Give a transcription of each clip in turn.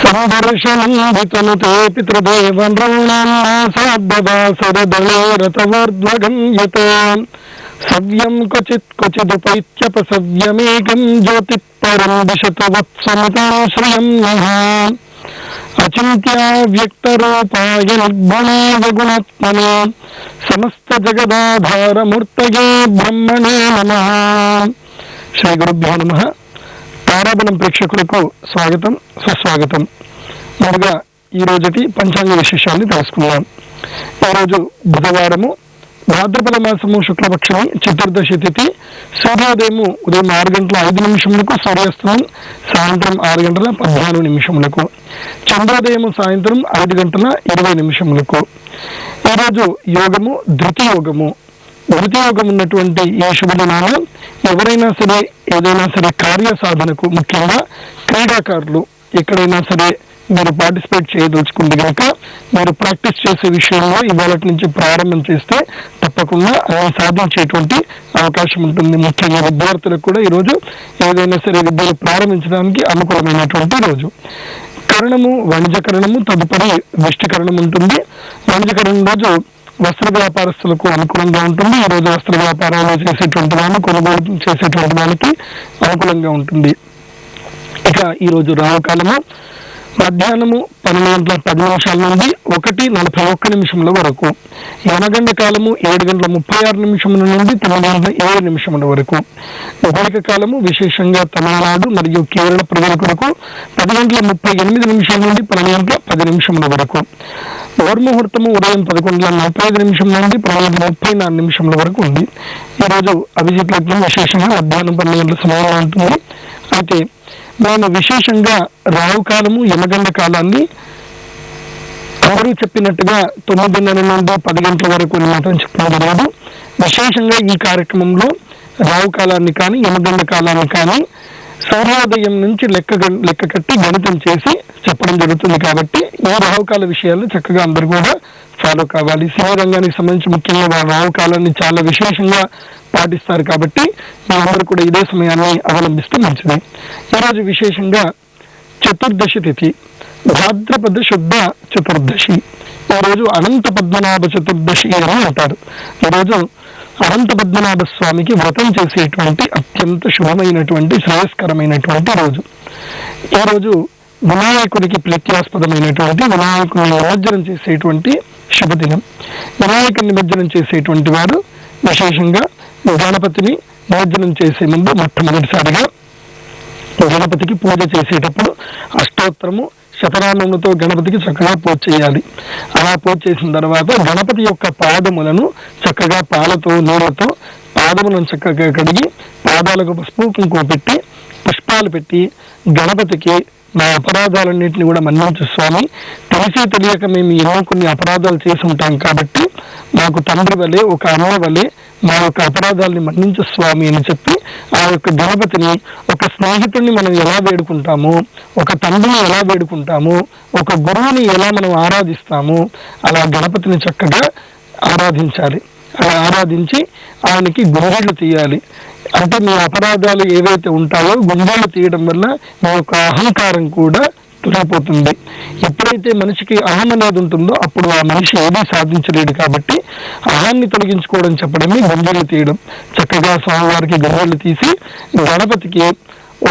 సందర్శనందితనుతే పితృదేవనృణాసాద్యవాసరదళేరతవర్ధ్వగం యత సవ్యం క్వచిదుపైత్యపసవ్యమేకం జ్యోతిఃపరం దిశతు వత్సమితాశ్రయం నః అచింత్యావ్యక్తరూపాయ నిర్గుణాయ గుణాత్మనే సమస్త జగదాధారమూర్తయే బ్రహ్మణే నమః. శ్రీ గురుభ్యో నమః. తారాబలం ప్రేక్షకులకు స్వాగతం, సుస్వాగతం. ముందుగా ఈ రోజుటి పంచాంగ విశేషాన్ని తెలుసుకుందాం. ఈరోజు బుధవారము, భాద్రపద మాసము శుక్లపక్షమి, చతుర్దశి తిథి. సూర్యోదయము ఉదయం 6:05 సూర్యాస్తమం సాయంత్రం 6:14 చంద్రోదయము సాయంత్రం 5:20. ఈరోజు యోగము ధృతియోగము. ధృతియోగం ఉన్నటువంటి ఈ శుభదినాన ఎవరైనా సరే ఏదైనా సరే కార్య సాధనకు, ముఖ్యంగా క్రీడాకారులు ఎక్కడైనా సరే మీరు పార్టిసిపేట్ చేయదలుచుకుంటే కనుక మీరు ప్రాక్టీస్ చేసే విషయంలో ఇవాళ నుంచి ప్రారంభం చేస్తే తప్పకుండా అలా సాధించేటువంటి అవకాశం ఉంటుంది. ముఖ్యంగా విద్యార్థులకు కూడా ఈరోజు ఏదైనా సరే విద్యను ప్రారంభించడానికి అనుకూలమైనటువంటి రోజు. కరణము వాణిజ్యకరణము, తదుపరి వృష్టికరణం ఉంటుంది. వాణిజ్యకరణం రోజు వస్త్ర వ్యాపారస్తులకు అనుకూలంగా ఉంటుంది. ఈ రోజు వస్త్ర వ్యాపారాలు చేసేటువంటి వాళ్ళు, కొనుగోలు చేసేటువంటి వాళ్ళకి అనుకూలంగా ఉంటుంది. ఇక ఈరోజు రాహుకాలము మధ్యాహ్నము 12:10 నుండి 1:41 వరకు, యమగండ కాలము 7:36 నుండి 9:07 వరకు, గుళిక కాలము విశేషంగా తమిళనాడు మరియు కేరళ ప్రజల కొరకు 10:38 నుండి 12:10 వరకు, దుర్ముహూర్తము ఉదయం 11:45 నుండి 12:34 వరకు ఉంది. ఈరోజు అభిజిత్ లగ్నం విశేషంగా మధ్యాహ్నం 12 సమయంలో ఉంటుంది. అయితే మనం విశేషంగా రాహుకాలము యమగండ కాలాన్ని అందరూ చెప్పినట్టుగా 9:30 నుండి 10 గంటల వరకు మాత్రం చెప్పడం జరగదు. విశేషంగా ఈ కార్యక్రమంలో రాహుకాలాన్ని కానీ యమగండ కాలాన్ని కానీ సూర్యోదయం నుంచి లెక్క కట్టి గణితం చేసి చెప్పడం జరుగుతుంది. కాబట్టి ఈ రాహుకాల విషయాలు చక్కగా అందరూ కూడా ఫాలో కావాలి. సినీ రంగానికి సంబంధించి ముఖ్యంగా వారు రాహుకాలాన్ని చాలా విశేషంగా పాటిస్తారు. కాబట్టి మీరందరూ కూడా ఇదే సమయాన్ని అవలంబిస్తే మంచిది. ఈరోజు విశేషంగా చతుర్దశి తిథి, భాద్రపద శుద్ధ చతుర్దశి. ఈరోజు అనంత పద్మనాభ చతుర్దశి అని అంటారు. ఈరోజు అనంత పద్మనాభ స్వామికి వ్రతం చేసేటువంటి అత్యంత శుభమైనటువంటి శ్రేయస్కరమైనటువంటి రోజు. ఈరోజు వినాయకుడికి ప్రీత్యాస్పదమైనటువంటి వినాయకుడిని నిమజ్జనం చేసేటువంటి శుభదినం. వినాయకుడిని నిమజ్జనం చేసేటువంటి వారు విశేషంగా గణపతిని నిమజ్జనం చేసే ముందు మొట్టమొదటిసారిగా గణపతికి పూజ చేసేటప్పుడు అష్టోత్తరము శతనామములతో గణపతికి చక్కగా పూజ చేయాలి. అలా పూజ చేసిన తర్వాత గణపతి యొక్క పాదములను చక్కగా పాలతో నీళ్లతో పాదములను చక్కగా కడిగి పాదాలకు పసుపు కుంకుమ పెట్టి పుష్పాలు పెట్టి గణపతికి మా అపరాధాలన్నింటినీ కూడా మన్నించు స్వామి, తెలిసి తెలియక మేము ఎన్నో కొన్ని అపరాధాలు చేసి ఉంటాం కాబట్టి మాకు తండ్రి వలె, ఒక అమ్మ వలె మా యొక్క అపరాధాలని మన్నించు స్వామి అని చెప్పి ఆ యొక్క గణపతిని, ఒక స్నేహితుడిని మనం ఎలా వేడుకుంటాము, ఒక తండ్రిని ఎలా వేడుకుంటాము, ఒక గురువుని ఎలా మనం ఆరాధిస్తాము, అలా గణపతిని చక్కగా ఆరాధించాలి. అలా ఆరాధించి ఆయనకి గుండెళ్ళు తీయాలి. అంటే మీ అపరాధాలు ఏవైతే ఉంటాయో గుండెళ్ళు తీయడం వల్ల మీ యొక్క అహంకారం కూడా తొలగిపోతుంది. ఎప్పుడైతే మనిషికి అహం అనేది ఉంటుందో అప్పుడు ఆ మనిషి ఏదీ సాధించలేడు. కాబట్టి అహాన్ని తొలగించుకోవడం చెప్పడమే గుండెళ్ళు తీయడం. చక్కగా స్వామివారికి గుండెళ్ళు తీసి గణపతికి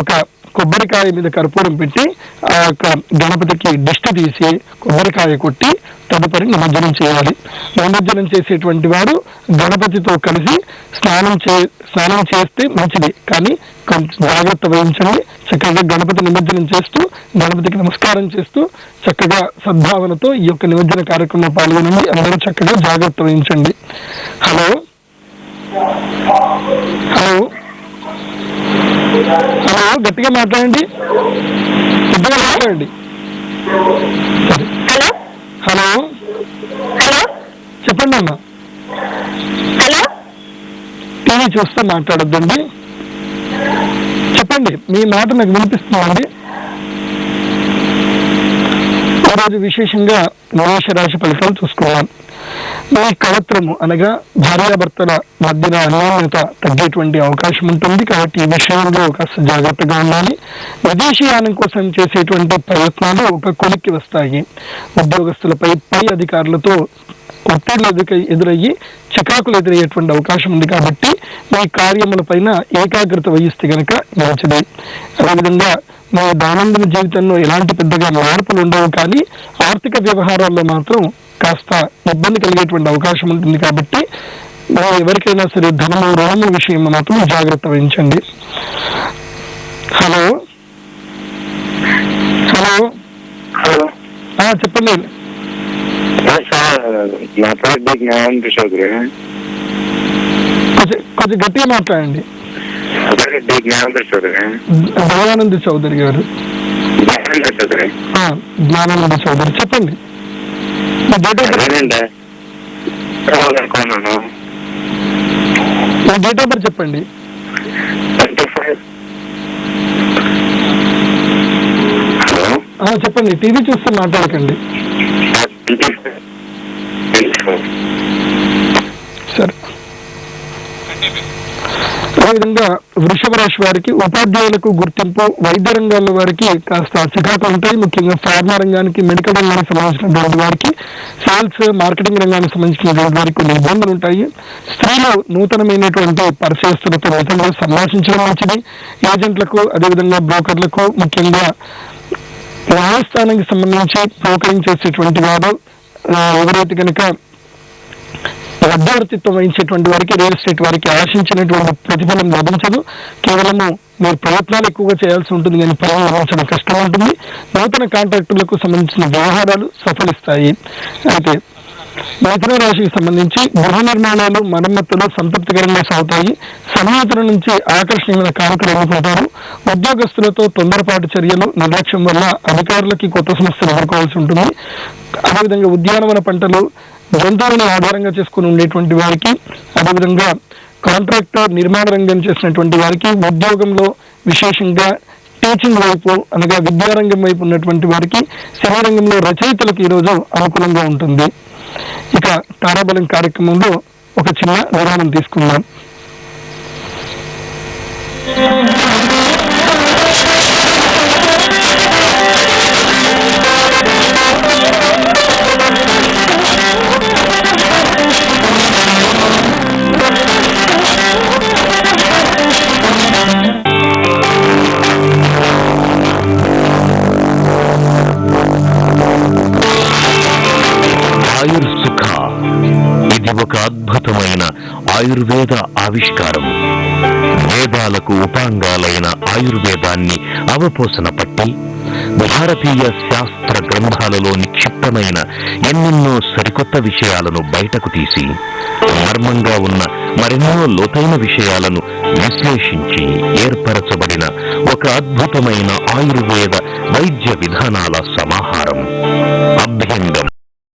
ఒక కొబ్బరికాయ మీద కర్పూరం పెట్టి ఆ యొక్క గణపతికి దిష్టి తీసి కొబ్బరికాయ కొట్టి తదుపరి నిమజ్జనం చేయాలి. నిమజ్జనం చేసేటువంటి వారు గణపతితో కలిసి స్నానం చేస్తే మంచిది, కానీ కొంచెం జాగ్రత్త వహించండి. చక్కగా గణపతి నిమజ్జనం చేస్తూ గణపతికి నమస్కారం చేస్తూ చక్కగా సద్భావనతో ఈ యొక్క నిమజ్జన కార్యక్రమంలో పాల్గొనండి. అందరూ చక్కగా జాగ్రత్త వహించండి. హలో హలో హలో గట్టిగా మాట్లాడండి, గట్టిగా మాట్లాడండి. సరే, హలో చెప్పండి అన్న. టీవీ చూస్తే మాట్లాడొద్దండి, చెప్పండి. మీ మాట నాకు వినిపిస్తుందండి. ఈరోజు విశేషంగా మేష రాశి ఫలితాలు చూసుకున్నాం. మీ కళత్రము అనగా భార్యాభర్తల మధ్యన అన్యోన్యత తగ్గేటువంటి అవకాశం ఉంటుంది, కాబట్టి ఈ విషయంలో కాస్త జాగ్రత్తగా ఉండాలి. విదేశీయానం కోసం చేసేటువంటి ప్రయత్నాలు ఒక కొలిక్కి వస్తాయి. ఉద్యోగస్తులపై పై అధికారులతో ఒత్తిళ్లు ఎదురయ్యి చికాకులు ఎదురయ్యేటువంటి అవకాశం ఉంది, కాబట్టి మీ కార్యములపైన ఏకాగ్రత వహిస్తే కనుక మంచిది. అదేవిధంగా మీ దైనందిన జీవితంలో ఎలాంటి పెద్దగా మార్పులు ఉండవు, కానీ ఆర్థిక వ్యవహారాల్లో మాత్రం కాస్త ఇబ్బంది కలిగేటువంటి అవకాశం ఉంటుంది, కాబట్టి ఎవరికైనా సరే ధనము రుణము విషయంలో మాత్రం జాగ్రత్త వహించండి. హలో హలో చెప్పండి. కొంచెం గట్టిగా మాట్లాడండి. దయానంద చౌదరి గారు. జ్ఞానానంద చౌదరి చెప్పండి. డేట్ ఆఫ్ బర్త్ చెప్పండి. చెప్పండి, టీవీ చూస్తే మాట్లాడకండి. సరే, అదేవిధంగా వృషభ రాశి వారికి ఉపాధ్యాయులకు గుర్తింపు, వైద్య రంగాల్లో వారికి కాస్త చికాకులు ఉంటాయి. ముఖ్యంగా ఫార్మా రంగానికి, మెడికల్ రంగానికి సంబంధించినటువంటి వారికి, సేల్స్ మార్కెటింగ్ రంగానికి సంబంధించినటువంటి వారికి కొన్ని ఇబ్బందులు ఉంటాయి. స్త్రీలు నూతనమైనటువంటి పరిచయస్తులతో నూతనంగా సంభాషించడం మంచిది. ఏజెంట్లకు, అదేవిధంగా బ్రోకర్లకు, ముఖ్యంగా న్యాయస్థానానికి సంబంధించి బ్రోకరింగ్ చేసేటువంటి వారు ఎవరైతే కనుక మధ్యవర్తిత్వం వహించేటువంటి వారికి, రియల్ ఎస్టేట్ వారికి ఆశించినటువంటి ప్రతిఫలం లభించదు. కేవలము మీరు ప్రయత్నాలు ఎక్కువగా చేయాల్సి ఉంటుంది, కానీ ఫలం లభించడం కష్టం ఉంటుంది. నూతన కాంట్రాక్టులకు సంబంధించిన వ్యవహారాలు సఫలిస్తాయి. అయితే మిథున రాశికి సంబంధించి గృహ నిర్మాణాలు, మరమ్మతులు సంతృప్తికరంగా సాగుతాయి. సన్నిహితుల నుంచి ఆకర్షణీయమైన కానుకలు ఎన్నుకుంటారు. ఉద్యోగస్తులతో తొందరపాటు చర్యలు, నిర్లక్ష్యం వల్ల అధికారులకి కొత్త సమస్యలు ఎదుర్కోవాల్సి ఉంటుంది. అదేవిధంగా ఉద్యానవన పంటలు, జంతువులను ఆధారంగా చేసుకుని ఉండేటువంటి వారికి, అదేవిధంగా కాంట్రాక్టర్ నిర్మాణ రంగం చేసినటువంటి వారికి, ఉద్యోగంలో విశేషంగా టీచింగ్ వైపు అనగా విద్యారంగం వైపు ఉన్నటువంటి వారికి, శరీరంగంలో రచయితలకు ఈరోజు అనుకూలంగా ఉంటుంది. ఇక తారాబలం కార్యక్రమంలో ఒక చిన్న విరామం తీసుకుందాం. ఆయుర్సుఖ ఇది ఒక అద్భుతమైన ఆయుర్వేద ఆవిష్కారం. వేదాలకు ఉపాంగాలైన ఆయుర్వేదాన్ని అవపోసన పట్టి భారతీయ శాస్త్ర గ్రంథాలలో నిక్షిప్తమైన ఎన్నెన్నో సరికొత్త విషయాలను బయటకు తీసి మర్మంగా ఉన్న మరెన్నో లోతైన విషయాలను విశ్లేషించి ఏర్పరచబడిన ఒక అద్భుతమైన ఆయుర్వేద వైద్య విధానాల సమాహారం అభ్యంగం.